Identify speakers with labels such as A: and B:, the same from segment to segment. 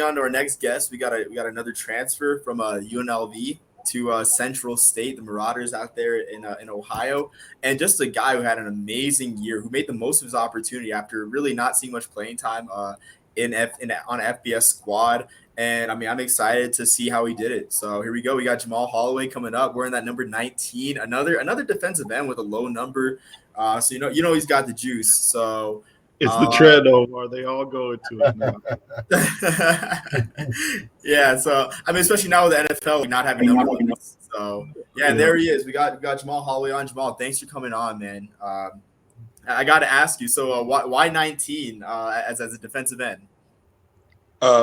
A: on to our next guest. We got another transfer from UNLV to Central State, the Marauders out there in Ohio, and just a guy who had an amazing year, who made the most of his opportunity after really not seeing much playing time on FBS squad. And I mean, I'm excited to see how he did it. So here we go. We got Jamal Holloway coming up. We're in that number 19, another defensive end with a low number. So he's got the juice. So
B: it's the trend over. They all go into it now.
A: Yeah, so I mean, especially now with the NFL not having number ones. So yeah, there he is. We got Jamal Holloway on. Jamal, thanks for coming on, man. I got to ask you. So why 19 as a defensive end?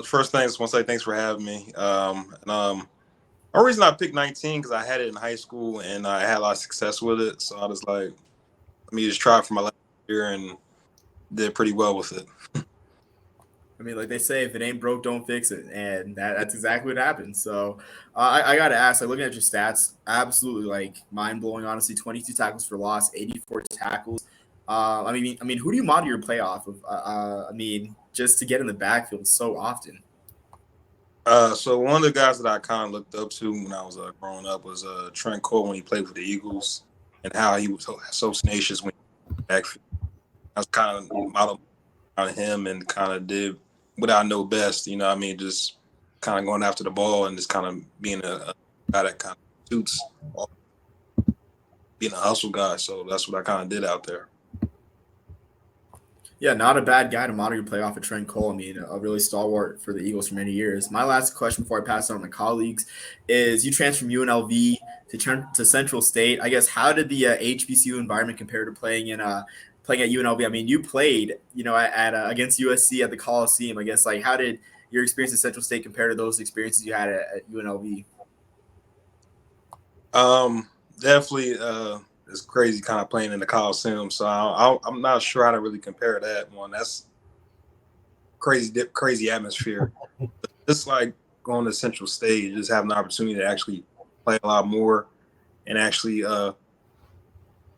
C: First thing, I just want to say thanks for having me. The reason I picked 19 because I had it in high school and I had a lot of success with it. So I was like, let me just try it for my last year and did pretty well with it.
A: I mean, like they say, if it ain't broke, don't fix it, and that's exactly what happened. So I got to ask, like looking at your stats, absolutely like mind blowing. Honestly, 22 tackles for loss, 84 tackles. I mean, who do you model your play off of? I mean, just to get in the backfield so often.
C: So one of the guys that I kind of looked up to when I was growing up was Trent Cole when he played for the Eagles, and how he was so tenacious when he was backfield. I was kind of modeled on him and kind of did what I know best. You know what I mean? Just kind of going after the ball and just kind of being a guy that kind of suits being a hustle guy. So that's what I kind of did out there.
A: Yeah, not a bad guy to model your play off of Trent Cole. I mean, a really stalwart for the Eagles for many years. My last question before I pass it on to my colleagues is you transferred from UNLV to Central State. I guess how did the HBCU environment compare to playing at UNLV? I mean, you played, at against USC at the Coliseum. I guess like how did your experience at Central State compare to those experiences you had at UNLV?
C: Definitely. It's crazy kind of playing in the Coliseum. So I'm not sure how to really compare that one. That's crazy atmosphere. It's like going to Central State, just having the opportunity to actually play a lot more and actually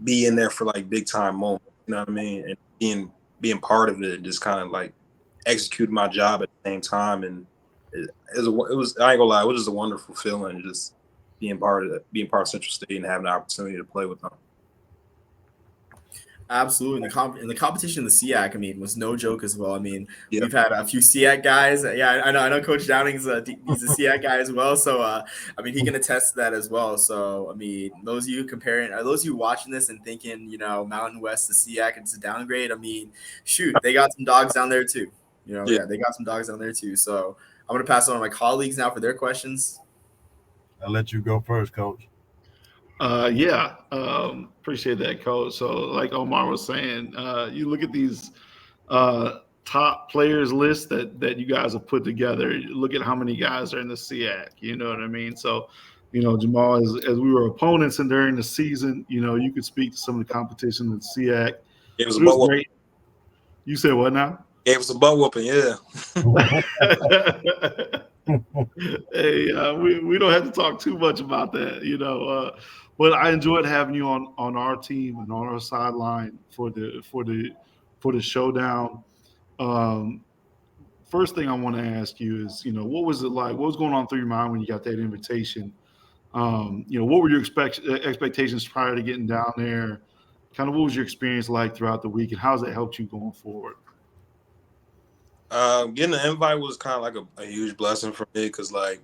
C: be in there for like big time moments. You know what I mean? And being part of it, just kind of like executing my job at the same time. And it was I ain't gonna lie, it was just a wonderful feeling just being part of Central State and having the opportunity to play with them.
A: Absolutely, in the competition, the SEAC, I mean, was no joke as well. I mean, We've had a few SEAC guys. Yeah, I know. Coach Downing's he's a SEAC guy as well. So, I mean, he can attest to that as well. So, I mean, those of you watching this and thinking, Mountain West, the SEAC, it's a downgrade. I mean, shoot, they got some dogs down there too. Yeah, they got some dogs down there too. So, I'm gonna pass it on to my colleagues now for their questions.
D: I'll let you go first, Coach.
B: Appreciate that, Coach. So, like Omar was saying, you look at these top players list that you guys have put together. Look at how many guys are in the SEAC. You know what I mean? So, Jamal, as we were opponents and during the season, you could speak to some of the competition in the SEAC.
C: It was great.
B: You said what now?
C: It was a butt whooping, yeah.
B: Hey, we don't have to talk too much about that, but I enjoyed having you on our team and on our sideline for the showdown. First thing I want to ask you is, what was it like? What was going on through your mind when you got that invitation? What were your expectations prior to getting down there? Kind of what was your experience like throughout the week, and how has that helped you going forward?
C: Getting the invite was kind of like a huge blessing for me because, like,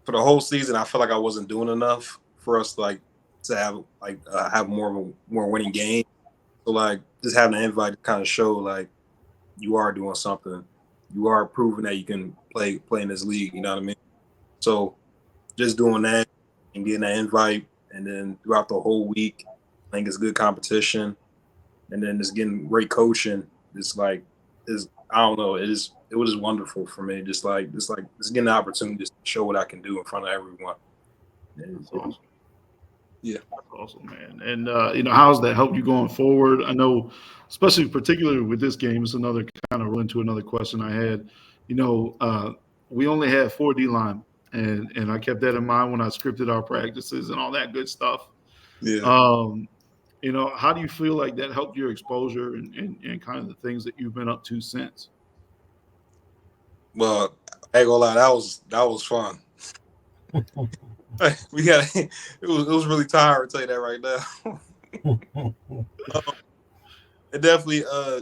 C: for the whole season, I felt like I wasn't doing enough for us, to have more winning game. So, like, just having an invite to kind of show, like, you are doing something. You are proving that you can play in this league. You know what I mean? So, just doing that and getting that invite, and then throughout the whole week, I think it's good competition, and then just getting great coaching. I don't know. It was just wonderful for me. Just getting the opportunity to show what I can do in front of everyone.
B: That's awesome.
C: Yeah,
B: that's awesome, man. And how's that helped you going forward? I know, especially particularly with this game, it's another kind of run into another question I had. We only had 4 D line, and I kept that in mind when I scripted our practices and all that good stuff.
C: Yeah.
B: How do you feel like that helped your exposure and kind of the things that you've been up to since?
C: Well, I ain't gonna lie, that was fun. We got it was really tired. I'll tell you that right now. it definitely uh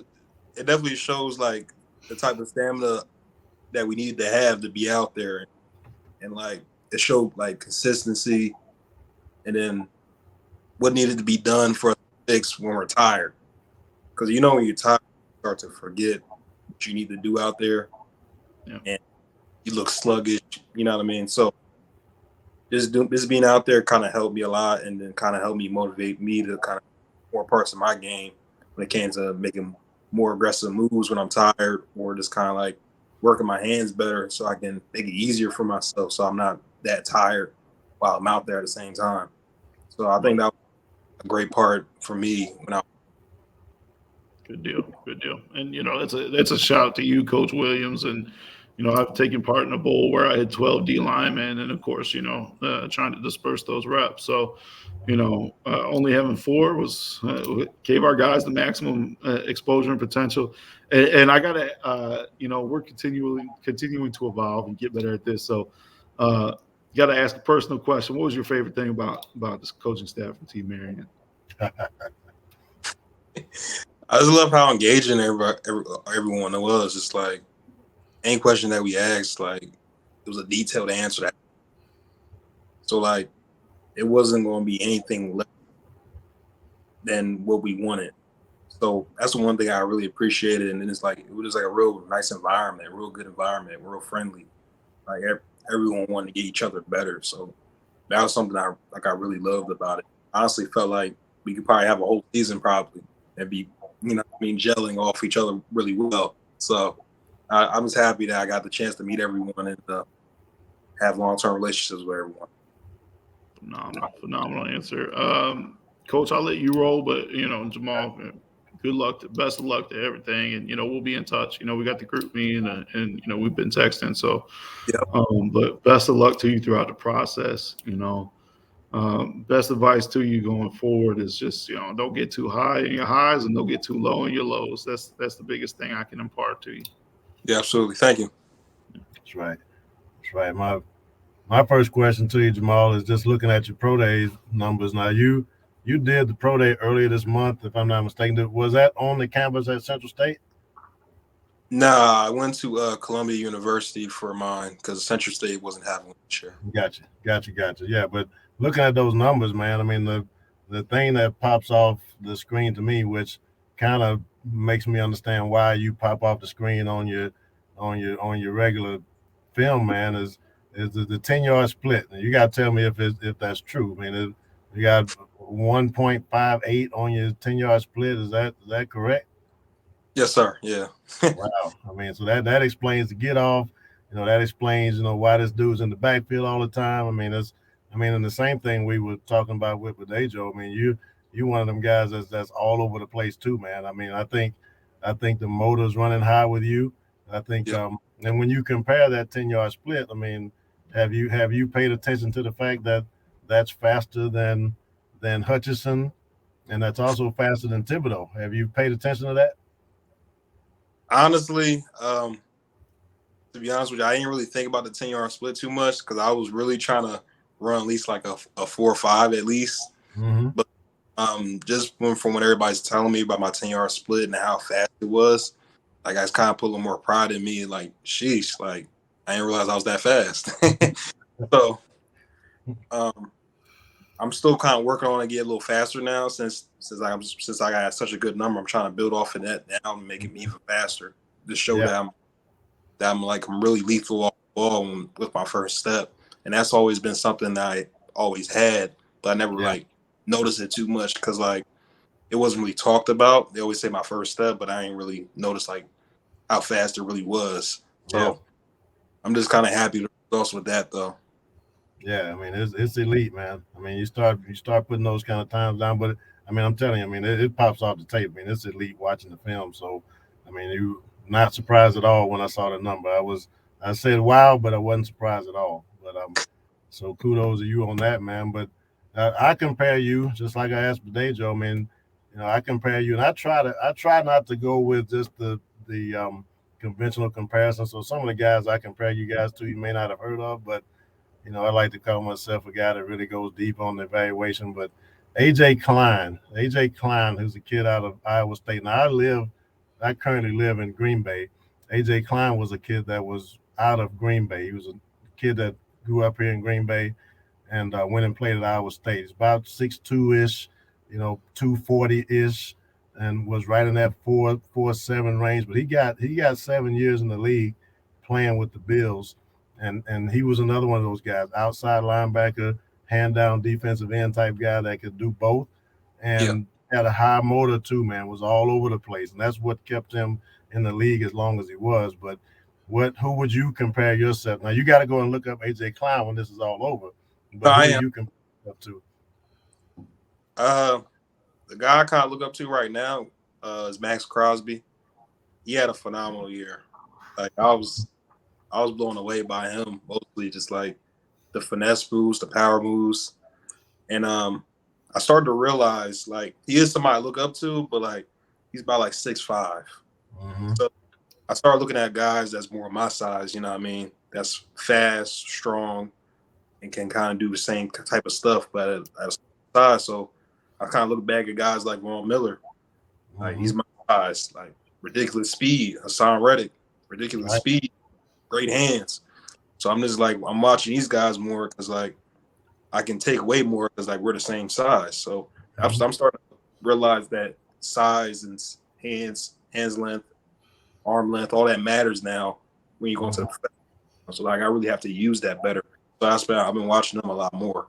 C: it definitely shows like the type of stamina that we need to have to be out there, and like it showed like consistency, and then what needed to be done for us to fix when we're tired. Because you know when you're tired, you start to forget what you need to do out there,
B: Yeah.
C: and you look sluggish. You know what I mean? So this being out there kind of helped me a lot, and then kind of helped me motivate me to kind of more parts of my game when it came to making more aggressive moves when I'm tired, or just kind of like working my hands better so I can make it easier for myself, so I'm not that tired while I'm out there at the same time. So I think that was a great part for me when I.
B: Good deal. Good deal. And that's a shout to you, Coach Williams. And I've taken part in a bowl where I had 12 D linemen, and of course, trying to disperse those reps. So, only having four was gave our guys the maximum exposure and potential. And I gotta, we're continuing to evolve and get better at this. So, got to ask a personal question. What was your favorite thing about this coaching staff from Team Marion?
C: I just love how engaging everyone it was. Just like any question that we asked, like it was a detailed answer. So like it wasn't going to be anything less than what we wanted. So that's the one thing I really appreciated. And then it's like it was like a real nice environment, real good environment, real friendly. Like everyone wanted to get each other better. So that was something I really loved about it. I honestly felt like we could probably have a whole season probably and be gelling off each other really well. So I was happy that I got the chance to meet everyone and have long-term relationships with everyone.
B: Phenomenal answer. Coach, I'll let you roll, but Jamal, good luck, best of luck to everything, and we'll be in touch. We got the group meeting, and we've been texting, so.
C: Yep.
B: But best of luck to you throughout the process. Best advice to you going forward is just don't get too high in your highs and don't get too low in your lows. That's the biggest thing I can impart to you.
C: Yeah, absolutely. Thank you.
D: That's right. That's right. My first question to you, Jamal, is just looking at your pro day numbers. Now you did the pro day earlier this month, if I'm not mistaken. Was that on the campus at Central State?
C: Nah, I went to Columbia University for mine because Central State wasn't having one this year.
D: Gotcha. Yeah, but looking at those numbers, man, I mean the thing that pops off the screen to me, which kind of makes me understand why you pop off the screen on your regular film, man, is the 10-yard split. And you got to tell me if that's true. I mean, you got 1.58 on your 10-yard split. Is that correct?
C: Yes, sir. Yeah.
D: Wow. I mean, so that explains the get off. That explains, why this dude's in the backfield all the time. And the same thing we were talking about with Ajo. I mean, you one of them guys that's all over the place too, man. I mean, I think the motor's running high with you. I think
C: Yep.
D: And when you compare that 10-yard split, I mean, have you paid attention to the fact that that's faster than Hutchinson, and that's also faster than Thibodeau? Have you paid attention to that?
C: Honestly, to be honest with you, I didn't really think about the 10-yard split too much because I was really trying to run at least like a 4.5 at least.
D: Mm-hmm.
C: But just from what everybody's telling me about my 10-yard split and how fast it was, like I just kind of put a little more pride in me. Like, sheesh, like I didn't realize I was that fast. So I'm still kind of working on to get a little faster now since I got such a good number. I'm trying to build off of that now and make it even faster to show that I'm really lethal off the ball with my first step. And that's always been something that I always had, but I never like noticed it too much because like it wasn't really talked about. They always say my first step, but I ain't really noticed like how fast it really was. So I'm just kind of happy to results with that though.
D: Yeah, I mean it's elite, man. I mean you start putting those kind of times down, but I mean I'm telling you, I mean it pops off the tape. I mean it's elite watching the film. So I mean you not surprised at all when I saw the number. I said wow, but I wasn't surprised at all. But so kudos to you on that, man. But I compare you just like I asked Badejo. I mean, I compare you, and I try not to go with just the because conventional comparison. So some of the guys I compare you guys to, you may not have heard of, but I like to call myself a guy that really goes deep on the evaluation. But AJ Klein, who's a kid out of Iowa State. Now I currently live in Green Bay. AJ Klein was a kid that was out of Green Bay. He was a kid that grew up here in Green Bay and went and played at Iowa State. He's about 6'2"-ish, 240-ish, and was right in that 4.7 range. But he got 7 years in the league playing with the Bills. And he was another one of those guys, outside linebacker, hand down defensive end type guy that could do both, and had a high motor too, man. Was all over the place, and that's what kept him in the league as long as he was. But who would you compare yourself? Now you got to go and look up AJ Klein when this is all over. But who do you compare yourself to?
C: The guy I kind of look up to right now is Max Crosby. He had a phenomenal year. Like I was blown away by him, mostly just like the finesse moves, the power moves. And I started to realize like he is somebody I look up to, but like he's about like 6'5".
D: Mm-hmm.
C: So I started looking at guys that's more my size, you know what I mean? That's fast, strong, and can kind of do the same type of stuff, but at a size. So I kind of look back at guys like Von Miller. Like he's my size, like ridiculous speed. Hassan Reddick, ridiculous speed. Great hands. So I'm just like, I'm watching these guys more because like I can take way more because like we're the same size. So I'm starting to realize that size and hands length, arm length, all that matters now when you go into the professional. So like I really have to use that better. So I've been watching them a lot more.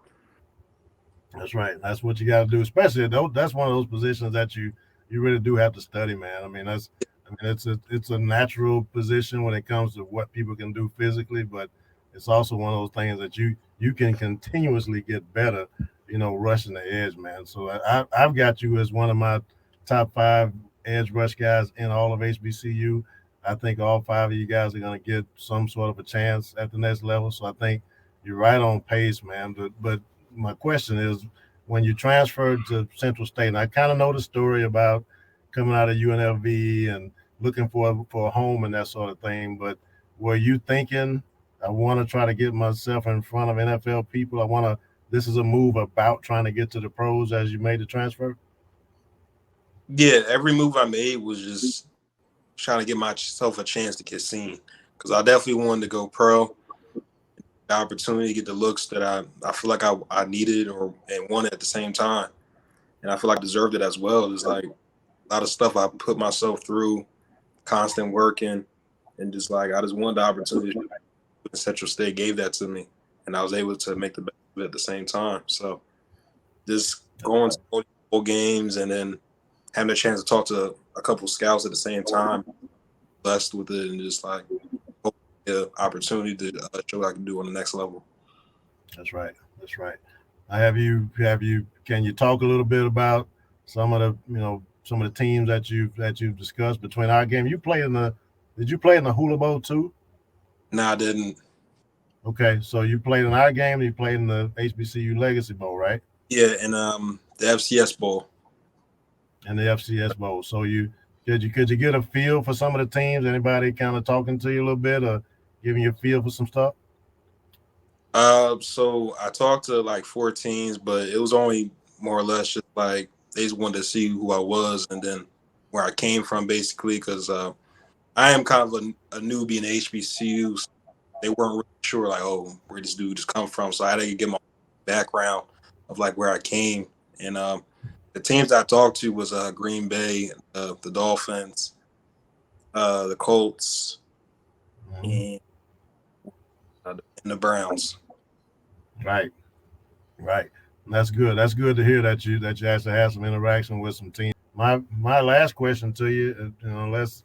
D: That's right. That's what you got to do, especially that's one of those positions that you really do have to study, man. I mean, it's a natural position when it comes to what people can do physically, but it's also one of those things that you can continuously get better, rushing the edge, man. So I've got you as one of my top 5 edge rush guys in all of HBCU. I think all 5 of you guys are going to get some sort of a chance at the next level. So I think you're right on pace, man. But my question is, when you transferred to Central State, and I kind of know the story about coming out of UNLV and looking for a home and that sort of thing, but were you thinking, I want to try to get myself in front of NFL people? This is a move about trying to get to the pros as you made the transfer?
C: Yeah, every move I made was just trying to get myself a chance to get seen because I definitely wanted to go pro. The opportunity to get the looks that I feel like I needed and wanted at the same time. And I feel like I deserved it as well. It's like a lot of stuff I put myself through, constant working, and just like I just wanted the opportunity. Central State gave that to me, and I was able to make the best of it at the same time. So just going to multiple games and then having a chance to talk to a couple scouts at the same time, blessed with it, and just like the opportunity to show what I can do on the next level.
D: That's right. Can you talk a little bit about some of the teams that you've discussed between our game? Did you play in the Hula Bowl too?
C: No, I didn't.
D: Okay, so you played in our game and you played in the HBCU Legacy Bowl, right?
C: Yeah, and the FCS Bowl.
D: And the FCS Bowl. So could you get a feel for some of the teams? Anybody kind of talking to you a little bit or giving you a feel for some stuff?
C: So I talked to like 4 teams, but it was only more or less just like they just wanted to see who I was and then where I came from, basically, because I am kind of a newbie in HBCUs. They weren't really sure, like, oh, where this dude just come from. So I had to get my background of like where I came. And the teams I talked to was Green Bay, the Dolphins, the Colts, and the Browns.
D: Right. That's good. That's good to hear that you actually had some interaction with some teams. My last question to you, unless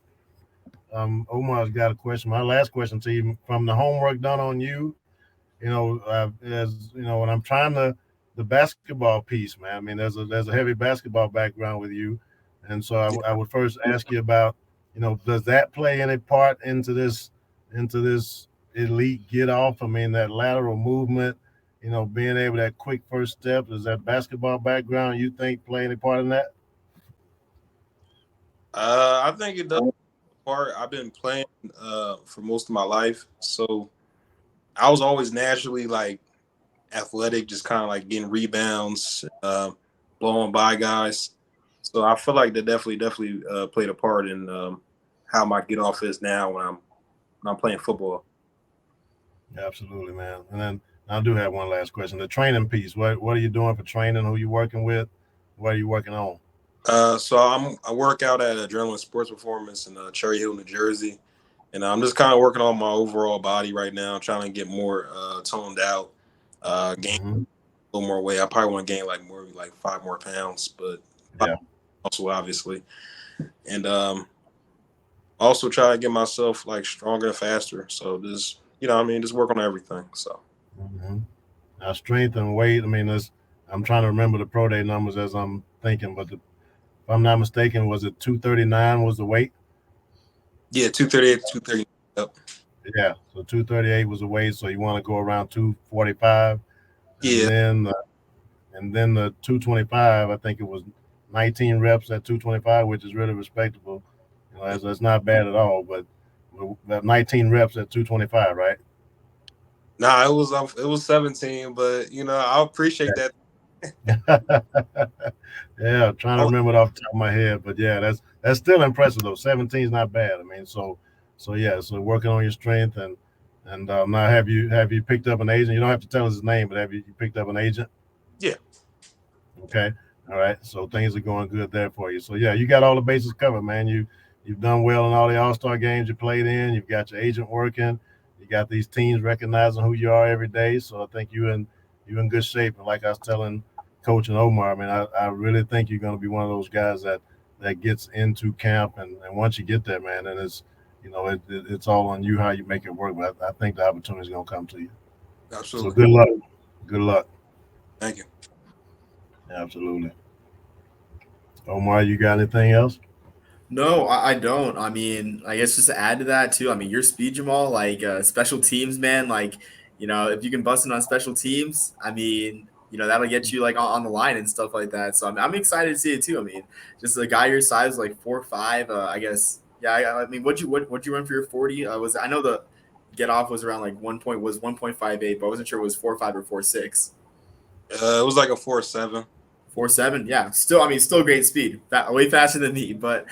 D: Omar's got a question. My last question to you, from the homework done on you, as when I'm trying the basketball piece, man. I mean, there's a heavy basketball background with you, and so I would first ask you about, does that play any part into this elite get off? I mean, that lateral movement, being able that quick first step. Does that basketball background you think play any part in that?
C: I think it does. part, I've been playing for most of my life, so I was always naturally like athletic, just kind of like getting rebounds, blowing by guys. So I feel like that definitely played a part in how my get off is now when I'm playing football.
D: Absolutely, man. And then I do have one last question. The training piece. What are you doing for training? Who you working with? What are you working on?
C: So I work out at Adrenaline Sports Performance in Cherry Hill, New Jersey, and I'm just kind of working on my overall body right now, trying to get more toned out, gain
D: Mhm.
C: a little more weight. I probably want to gain like 5 more pounds, but
D: Yeah.
C: also obviously, and also try to get myself like stronger and faster. So just just work on everything. So
D: Hmm. Now, strength and weight. I mean, I'm trying to remember the pro day numbers as I'm thinking, but if I'm not mistaken, was it 239 was the weight?
C: yeah, 238, 230. Yep.
D: Yeah, so 238 was the weight. So you want to go around 245, and
C: Yeah.
D: then the 225. I think it was 19 reps at 225, which is really respectable. That's not bad at all. But that 19 reps at 225, right?
C: Nah, it was 17, but I appreciate that.
D: Yeah, trying to remember it off the top of my head, but yeah, that's still impressive though. 17 is not bad. I mean, so yeah, so working on your strength and now have you picked up an agent? You don't have to tell us his name, but have you picked up an agent?
C: Yeah,
D: Okay, all right. So things are going good there for you. So yeah, you got all the bases covered, man. You've done well in all the All-Star games you played in. You've got your agent working. You got these teams recognizing who you are every day. So I think you in good shape. And like I was telling Coach and Omar, I mean, I really think you're going to be one of those guys that gets into camp, and once you get there, man, and it's all on you how you make it work. But I think the opportunity is going to come to you. So
C: absolutely.
D: good luck. Good luck.
C: Thank you.
D: Absolutely. Omar, you got anything else?
A: No, I don't. I mean, I guess just to add to that too. I mean, your speed, Jamal, like special teams, man. Like, if you can bust it on special teams, I mean, that'll get you like on the line and stuff like that. So I'm excited to see it too. I mean, just a guy your size, like 4'5". I guess. Yeah. I mean, what'd you run for your 40? I know the get off was around like 1.58, but I wasn't sure it was 4'5" or 4'6".
C: It was like a 4.7.
A: 4.7, yeah. Still, I mean, still great speed, way faster than me. But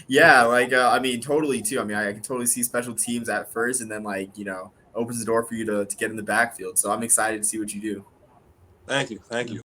A: yeah, like I mean, totally too. I mean, I can totally see special teams at first, and then like opens the door for you to get in the backfield. So I'm excited to see what you do.
C: Thank you.